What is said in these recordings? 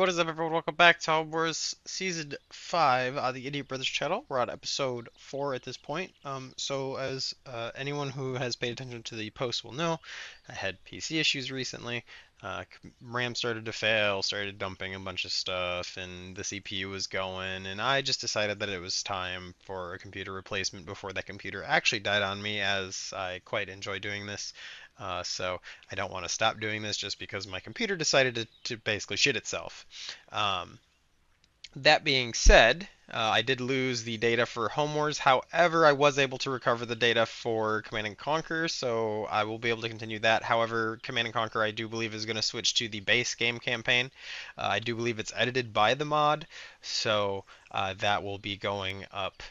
What is up, everyone? Welcome back to Home Wars Season 5 on the Idiot Brothers channel. We're on episode 4 at this point. As anyone who has paid attention to the post will know, I had PC issues recently. RAM started to fail, started dumping a bunch of stuff, and the CPU was going, and I just decided that it was time for a computer replacement before that computer actually died on me, as I quite enjoy doing this. So I don't want to stop doing this just because my computer decided to basically shit itself. Um, that being said, I did lose the data for Home Wars. However, I was able to recover the data for Command and Conquer, so I will be able to continue that. However, Command and Conquer I do believe is going to switch to the base game campaign. I do believe it's edited by the mod, so that will be going up.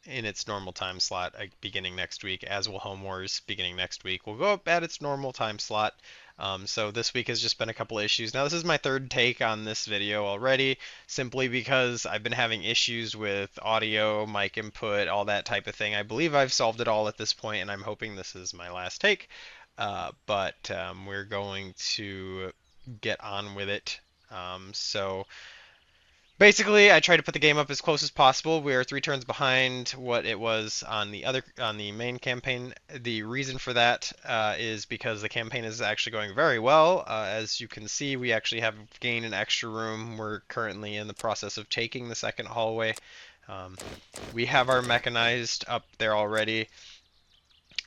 In its normal time slot beginning next week, as will Home Wars beginning next week. We'll go up at its normal time slot. So this week has just been a couple of issues. Now this is my third take on this video already, simply because I've been having issues with audio, mic input, all that type of thing. I believe I've solved it all at this point, and I'm hoping this is my last take. But we're going to get on with it. So basically, I try to put the game up as close as possible. We are 3 turns behind what it was on the main campaign. The reason for that is because the campaign is actually going very well. As you can see, we actually have gained an extra room. We're currently in the process of taking the second hallway. We have our mechanized up there already.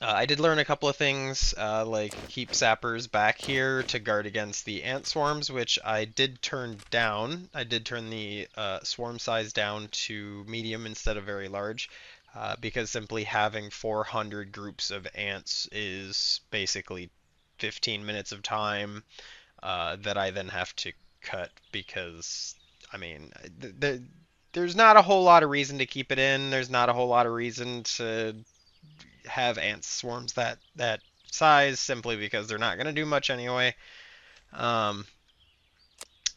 I did learn a couple of things, like keep sappers back here to guard against the ant swarms, which I did turn down. I did turn the swarm size down to medium instead of very large, because simply having 400 groups of ants is basically 15 minutes of time that I then have to cut because, I mean, there's not a whole lot of reason to keep it in. There's not a whole lot of reason to have ant swarms that size, simply because they're not going to do much anyway. Um,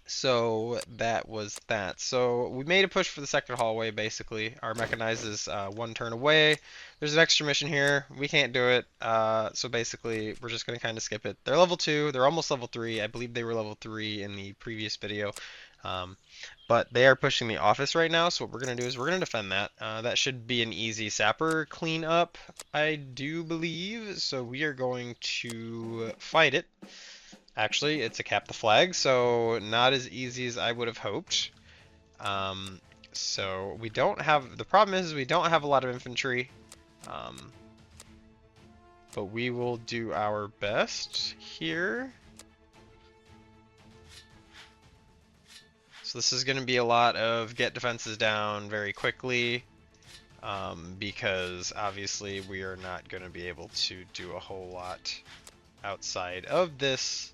so that was that. So we made a push for the second hallway, basically. Our mechanized is 1 turn away. There's an extra mission here. We can't do it. So basically, we're just going to kind of skip it. They're level 2. They're almost level 3. I believe they were level 3 in the previous video. But they are pushing the office right now, so what we're going to do is we're going to defend that. That should be an easy sapper cleanup, I do believe. So we are going to fight it. Actually, it's a cap the flag, so not as easy as I would have hoped. So we don't have, the problem is we don't have a lot of infantry. But we will do our best here. So this is going to be a lot of get defenses down very quickly, because obviously we are not going to be able to do a whole lot outside of this.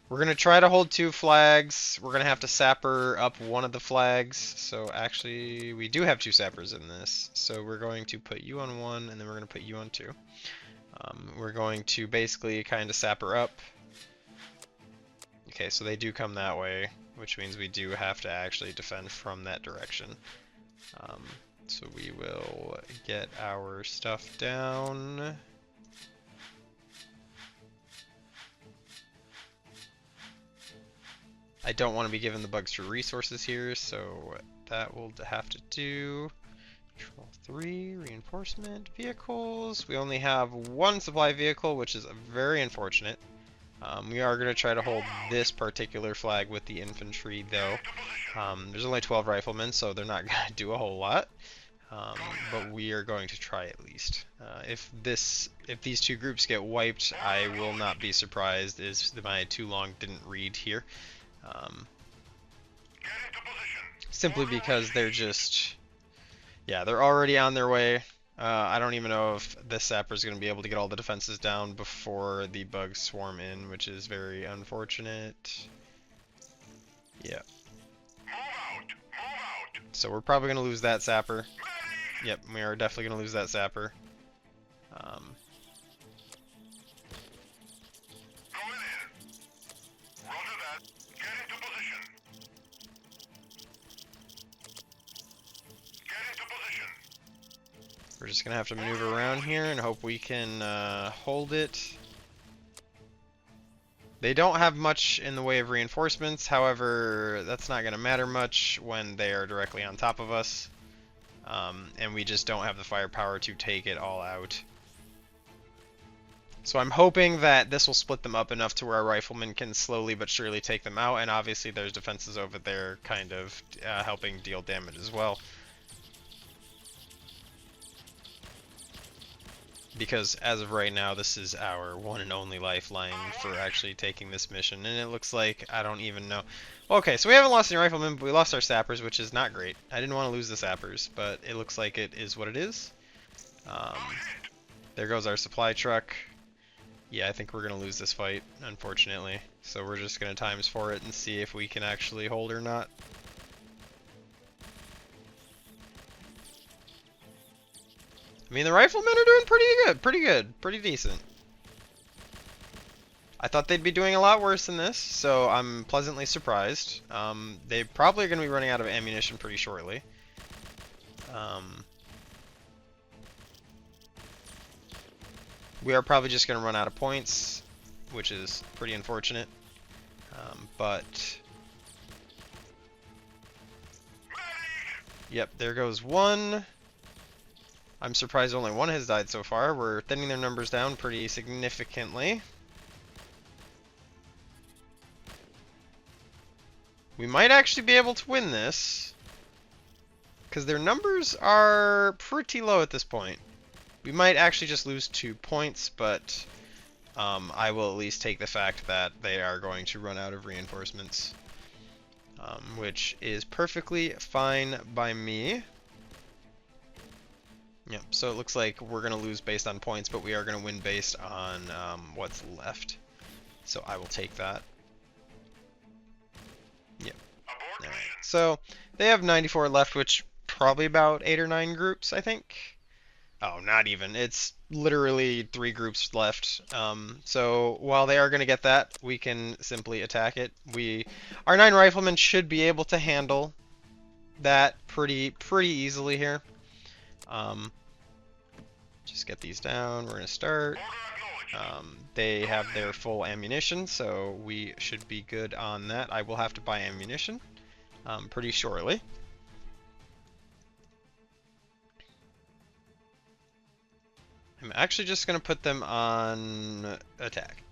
We're going to try to hold 2 flags. We're going to have to sapper up one of the flags. So actually, we do have 2 sappers in this. So we're going to put you on 1, and then we're going to put you on 2. We're going to basically kind of sapper up. Okay, so they do come that way, which means we do have to actually defend from that direction. So we will get our stuff down. I don't want to be given the bugs for resources here, so that will have to do. Control 3, reinforcement, vehicles. We only have 1 supply vehicle, which is very unfortunate. We are going to try to hold this particular flag with the infantry, though. There's only 12 riflemen, so they're not going to do a whole lot. But we are going to try at least. If these 2 groups get wiped, I will not be surprised, as my too long didn't read here. Simply because they're just, yeah, they're already on their way. I don't even know if this sapper is going to be able to get all the defenses down before the bugs swarm in, which is very unfortunate. Yeah. So we're probably going to lose that sapper. Yep, we are definitely going to lose that sapper. We're just going to have to maneuver around here and hope we can hold it. They don't have much in the way of reinforcements, however, that's not going to matter much when they are directly on top of us. And we just don't have the firepower to take it all out. So I'm hoping that this will split them up enough to where our riflemen can slowly but surely take them out, and obviously there's defenses over there kind of helping deal damage as well. Because as of right now, this is our one and only lifeline for actually taking this mission, and it looks like I don't even know. Okay, so we haven't lost any riflemen, but we lost our sappers, which is not great. I didn't want to lose the sappers, but it looks like it is what it is. There goes our supply truck. Yeah, I think we're going to lose this fight, unfortunately. So we're just going to times 4 it and see if we can actually hold or not. I mean, the riflemen are doing pretty decent. I thought they'd be doing a lot worse than this, so I'm pleasantly surprised. They probably are going to be running out of ammunition pretty shortly. We are probably just going to run out of points, which is pretty unfortunate. But yep, there goes one. I'm surprised only one has died so far. We're thinning their numbers down pretty significantly. We might actually be able to win this, because their numbers are pretty low at this point. We might actually just lose 2 points, but I will at least take the fact that they are going to run out of reinforcements, which is perfectly fine by me. Yep, so it looks like we're going to lose based on points, but we are going to win based on what's left. So I will take that. Yep. Alright, so they have 94 left, which probably about 8 or 9 groups, I think. Oh, not even. It's literally 3 groups left. So while they are going to get that, we can simply attack it. Our 9 riflemen should be able to handle that pretty easily here. Just get these down. We're going to start. They have their full ammunition, so we should be good on that. I will have to buy ammunition pretty shortly. I'm actually just going to put them on attack.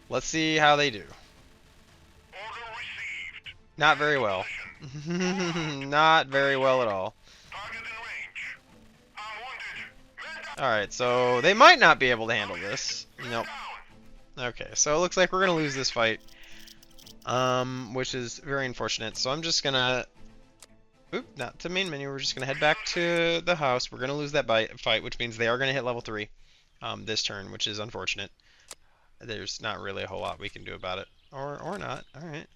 Let's see how they do. Not very well. Not very well at all. Alright, so they might not be able to handle this. Nope. Okay, so it looks like we're going to lose this fight. Which is very unfortunate. So I'm just going to... Oop, not to main menu. We're just going to head back to the house. We're going to lose that fight, which means they are going to hit level 3 this turn, which is unfortunate. There's not really a whole lot we can do about it. Or not. Alright.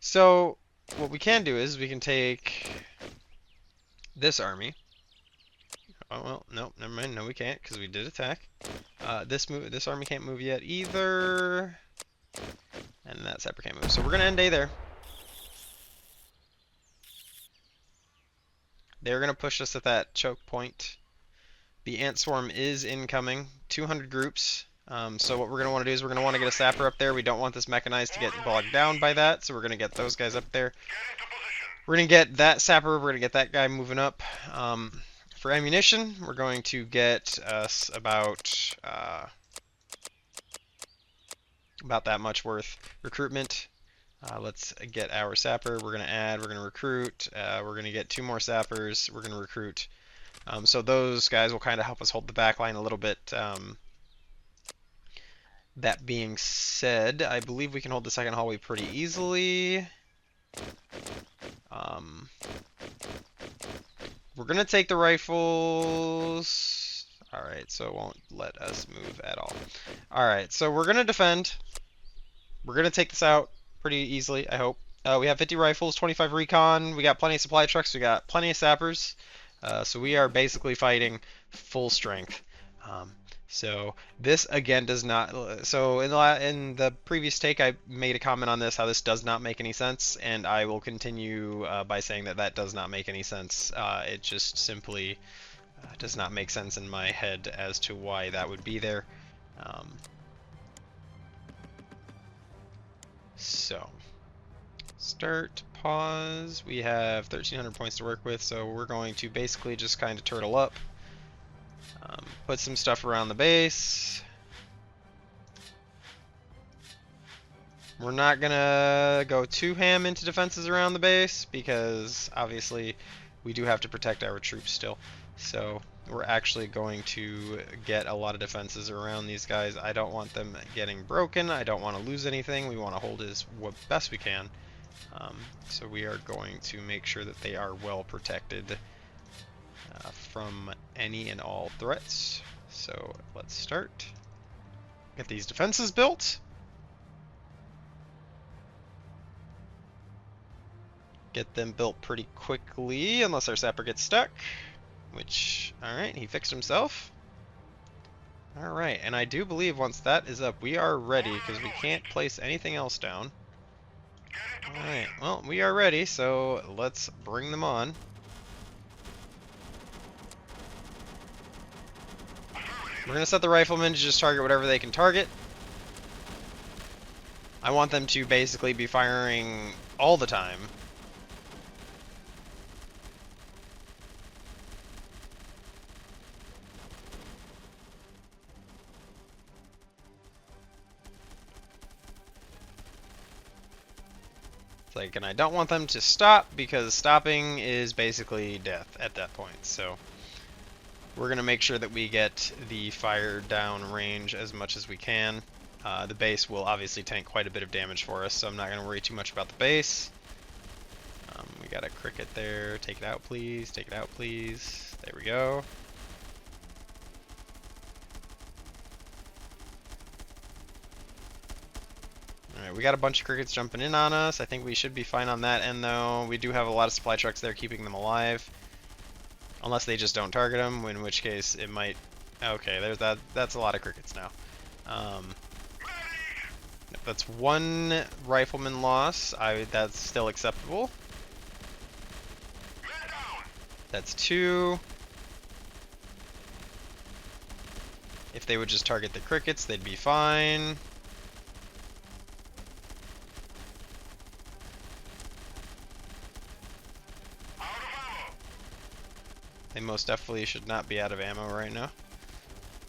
So what we can do is we can take this army. Oh, well, no, never mind. No, we can't, because we did attack. This army can't move yet either. And that sapper can't move. So we're going to end day there. They're going to push us at that choke point. The ant swarm is incoming. 200 groups. So what we're going to want to do is we're going to want to get a sapper up there. We don't want this mechanized to get bogged down by that, so we're going to get those guys up there. We're going to get that sapper. We're going to get that guy moving up. For ammunition, we're going to get us about that much worth. Recruitment. Let's get our sapper. We're going to add. We're going to recruit. We're going to get 2 more sappers. We're going to recruit. So those guys will kind of help us hold the back line a little bit. That being said, I believe we can hold the second hallway pretty easily. We're going to take the rifles. Alright, so it won't let us move at all. Alright, so we're going to defend. We're going to take this out pretty easily, I hope. We have 50 rifles, 25 recon. We got plenty of supply trucks. We got plenty of sappers. So we are basically fighting full strength. So this again does not. So in the previous take, I made a comment on this, how this does not make any sense, and I will continue by saying that does not make any sense. It just simply Does not make sense in my head as to why that would be there. So, start, pause. We have 1,300 points to work with, so we're going to basically just kind of turtle up. Put some stuff around the base. We're not gonna go too ham into defenses around the base because obviously we do have to protect our troops still. So we're actually going to get a lot of defenses around these guys. I don't want them getting broken. I don't want to lose anything. We want to hold as best we can. So we are going to make sure that they are well protected from any and all threats. So let's start. Get these defenses built. Get them built pretty quickly, unless our sapper gets stuck. Which, alright, he fixed himself. Alright, and I do believe once that is up, we are ready, because we can't place anything else down. Alright, well, we are ready, so let's bring them on. We're going to set the riflemen to just target whatever they can target. I want them to basically be firing all the time. Like, and I don't want them to stop because stopping is basically death at that point. So we're going to make sure that we get the fire down range as much as we can. The base will obviously tank quite a bit of damage for us, so I'm not going to worry too much about the base. We got a cricket there. Take it out, please. Take it out, please. There we go. Alright, we got a bunch of crickets jumping in on us. I think we should be fine on that end, though. We do have a lot of supply trucks there keeping them alive. Unless they just don't target them, in which case it might... Okay, there's that. That's a lot of crickets now. That's one rifleman loss. That's still acceptable. That's two. If they would just target the crickets, they'd be fine. They most definitely should not be out of ammo right now.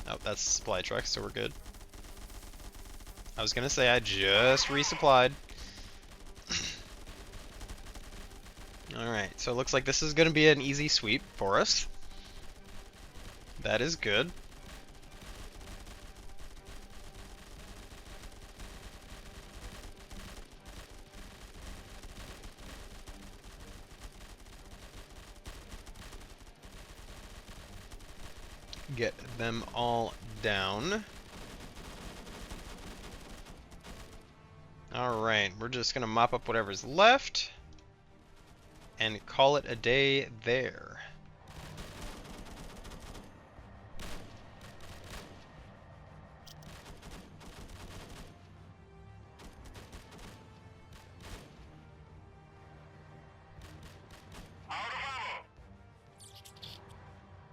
Oh, that's supply truck, so we're good. I was gonna say I just resupplied. Alright, so it looks like this is gonna be an easy sweep for us. That is good. Get them all down. Alright, we're just gonna mop up whatever's left and call it a day there.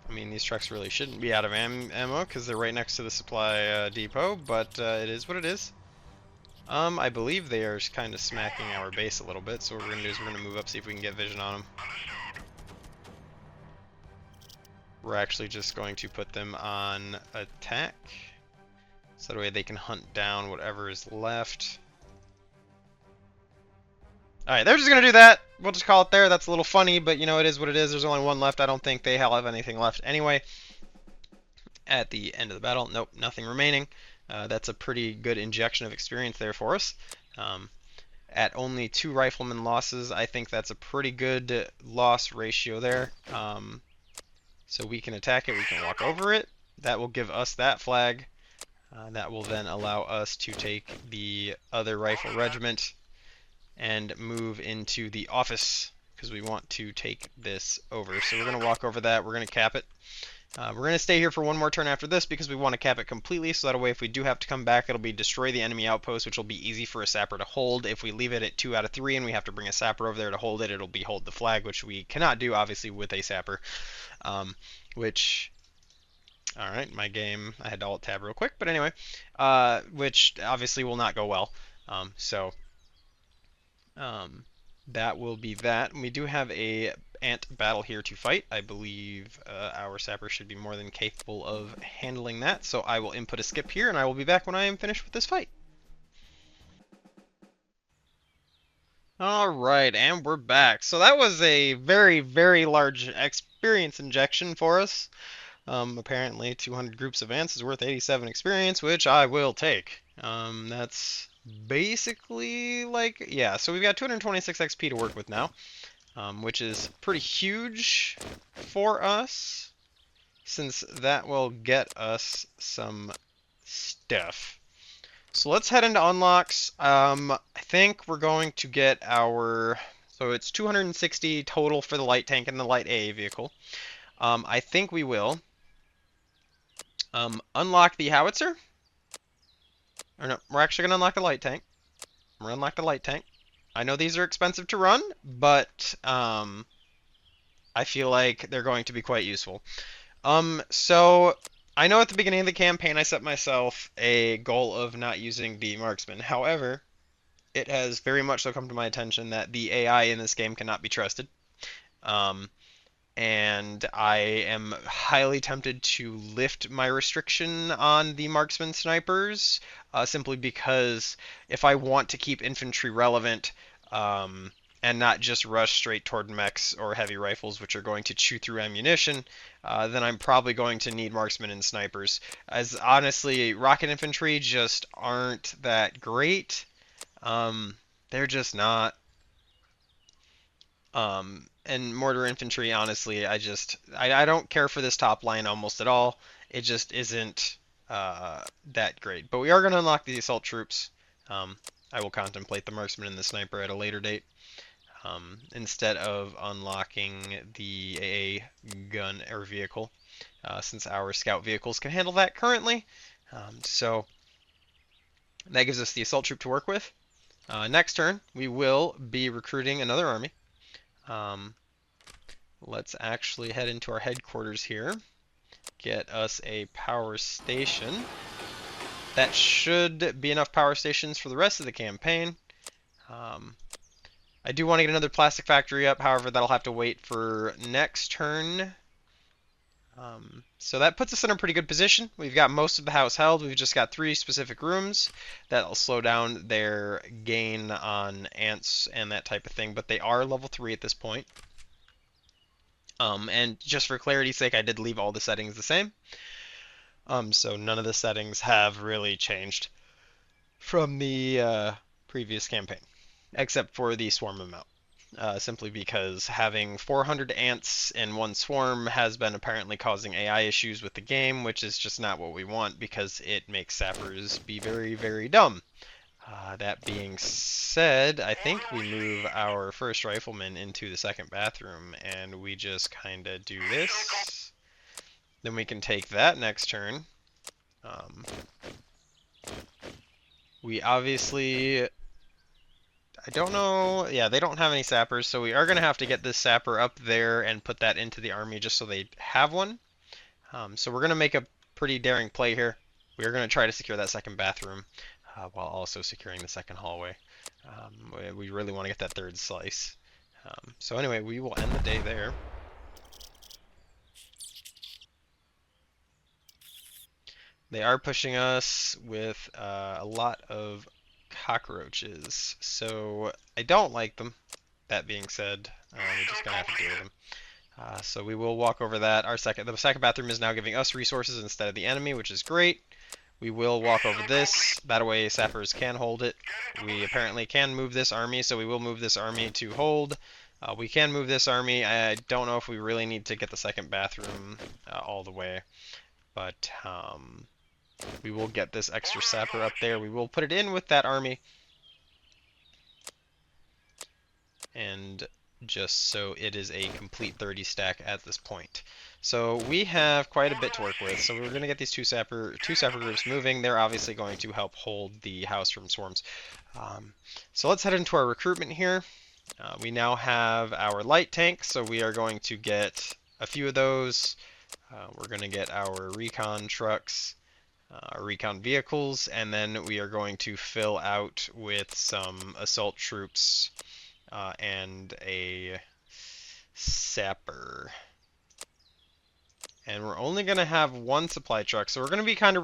I mean, these trucks really shouldn't be out of ammo because they're right next to the supply depot, but it is what it is. I believe they are kind of smacking our base a little bit, so what we're going to do is we're going to move up, see if we can get vision on them. We're actually just going to put them on attack, so that way they can hunt down whatever is left. Alright, they're just going to do that. We'll just call it there. That's a little funny, but you know, it is what it is. There's only one left. I don't think they have anything left anyway. At the end of the battle, nope, nothing remaining. That's a pretty good injection of experience there for us. At only 2 rifleman losses, I think that's a pretty good loss ratio there. So we can attack it, we can walk over it. That will give us that flag. That will then allow us to take the other rifle regiment and move into the office because we want to take this over. So we're going to walk over that, we're going to cap it, We're going to stay here for one more turn after this because we want to cap it completely, so that way if we do have to come back, it'll be destroy the enemy outpost, which will be easy for a sapper to hold. If we leave it at 2 out of 3 and we have to bring a sapper over there to hold it, it'll be hold the flag, which we cannot do, obviously, with a sapper. Which, alright, my game, I had to alt-tab real quick, but anyway, which obviously will not go well. So um, that will be that. We do have a ant battle here to fight. I believe our sapper should be more than capable of handling that. So I will input a skip here, and I will be back when I am finished with this fight. All right, and we're back. So that was a very, very large experience injection for us. Apparently, 200 groups of ants is worth 87 experience, which I will take. That's basically like, yeah, so we've got 226 XP to work with now, which is pretty huge for us, since that will get us some stuff. So let's head into unlocks. I think we're going to get our, so it's 260 total for the light tank and the light AA vehicle. I think we will unlock the howitzer. Or no, we're actually going to unlock the light tank. We're going to unlock the light tank. I know these are expensive to run, but I feel like they're going to be quite useful. So I know at the beginning of the campaign I set myself a goal of not using the marksman. However, it has very much so come to my attention that the AI in this game cannot be trusted. And I am highly tempted to lift my restriction on the marksman snipers, simply because if I want to keep infantry relevant, and not just rush straight toward mechs or heavy rifles, which are going to chew through ammunition, then I'm probably going to need marksmen and snipers. As honestly, rocket infantry just aren't that great. They're just not. And mortar infantry, honestly, I don't care for this top line almost at all. It just isn't that great. But we are going to unlock the assault troops. I will contemplate the marksman and the sniper at a later date, instead of unlocking the AA gun or vehicle, since our scout vehicles can handle that currently. So that gives us the assault troop to work with. Next turn, we will be recruiting another army. Let's actually head into our headquarters here, get us a power station. That should be enough power stations for the rest of the campaign. I do want to get another plastic factory up, however, that'll have to wait for next turn. So that puts us in a pretty good position. We've got most of the house held. We've just got 3 specific rooms. That'll slow down their gain on ants and that type of thing, but they are level 3 at this point. And just for clarity's sake, I did leave all the settings the same. So none of the settings have really changed from the previous campaign, except for the swarm amount. Simply because having 400 ants in one swarm has been apparently causing AI issues with the game, which is just not what we want because it makes sappers be very, very dumb. That being said, I think we move our first rifleman into the second bathroom and we just kind of do this. Then we can take that next turn. We obviously, I don't know, yeah, they don't have any sappers, so we are going to have to get this sapper up there and put that into the army just so they have one. So we're going to make a pretty daring play here. We're going to try to secure that second bathroom while also securing the second hallway. We really want to get that third slice. So anyway, we will end the day there. They are pushing us with a lot of cockroaches, so I don't like them. That being said, we're just gonna have to deal with them. So we will walk over that. The second bathroom is now giving us resources instead of the enemy, which is great. We will walk over this. That way sappers can hold it. We apparently can move this army, so we will move this army to hold. We can move this army. I don't know if we really need to get the second bathroom all the way, but we will get this extra sapper up there. We will put it in with that army. And just so it is a complete 30 stack at this point. So we have quite a bit to work with. So we're going to get these two sapper groups moving. They're obviously going to help hold the house from swarms. So let's head into our recruitment here. We now have our light tank, so we are going to get a few of those. We're going to get our recon trucks, our recon vehicles, and then we are going to fill out with some assault troops and a sapper. And we're only going to have one supply truck, so we're going to be kind of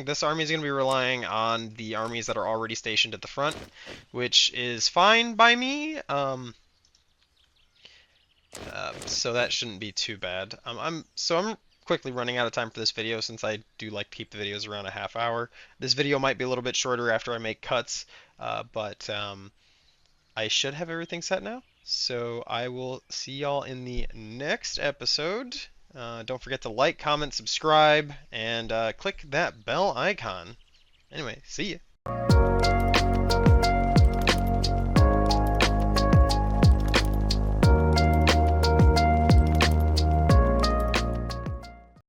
this army is going to be relying on the armies that are already stationed at the front, which is fine by me. So that shouldn't be too bad. I'm quickly running out of time for this video since I do like to keep the videos around a half hour. This video might be a little bit shorter after I make cuts, but I should have everything set now. So I will see y'all in the next episode. Don't forget to like, comment, subscribe, and click that bell icon. Anyway, see ya.